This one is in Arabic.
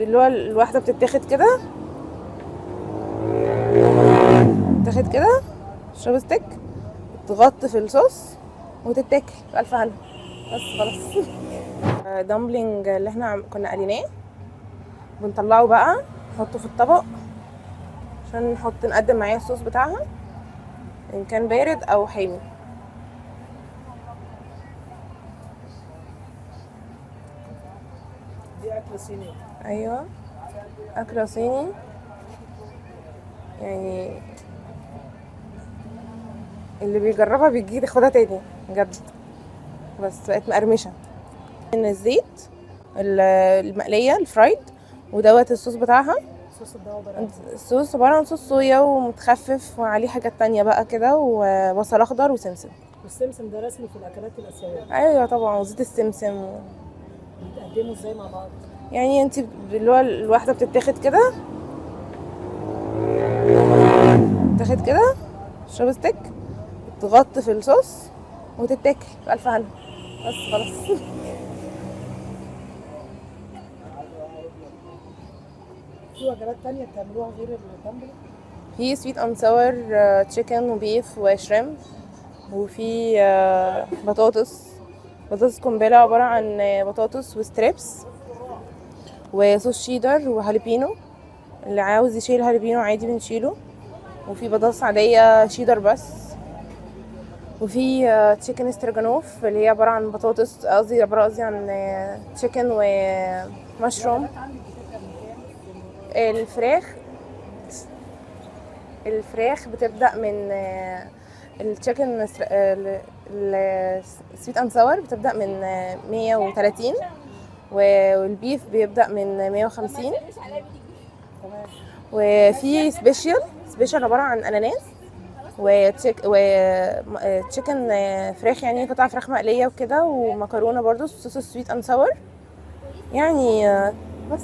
اللي هو الواحدة بتتاخد كده، تاخد كده شوبستيك، تغط في الصوص وتتاكل بألف هنا. بس خلاص. دامبلينج اللي احنا كنا قليناه بنطلعه بقى، نحطه في الطبق عشان نقدم معاه الصوص بتاعها ان كان بارد او حامي. دي أكلة صينية. ايوه، اكله صيني يعني، اللي بيجربها بيجي ياخدها تاني بجد. بس بقت مقرمشه من الزيت المقليه الفرايد، ودوت الصوص بتاعها. صوص ده عبارة عن إيه؟ الصوص عباره عن صوص صويا ومتخفف وعليه حاجات تانية بقى كده، وبصل اخضر وسمسم. والسمسم ده رسمي في الأكلات الآسيوية. ايوه طبعا، وزيت السمسم بيتقدموا إزاي مع بعض؟ يعني انت اللي هو الواحده بتتاخد كده، تاخد كده شوبستيك، تغط في الصوص وتتاكل بألف هنا. بس خلاص. في وجبات تانية بتعملوها غير الدمبلينج؟ في سويت اند ساور تشيكن وبيف وشريمب، وفي بطاطس قنبلة عبارة عن بطاطس وستريبس وصوص شيدر وهالبينو. اللي عاوز يشيل هالبينو عادي بنشيله. وفي بطاطس عادية شيدر بس. وفي تشيكن استراجانوف اللي هي عبارة عن بطاطس، قصدي عن تشيكن ومشروم. الفراخ بتبدأ من التشيكن السويت اند ساور بتبدأ من 130، والبيف بيبدأ من 150. وفي سبيشال عبارة عن أناناس وتشيكن فراخ، يعني قطع فراخ مقلية وكده، ومكرونة برضو صوص السويت اند ساور يعني. بس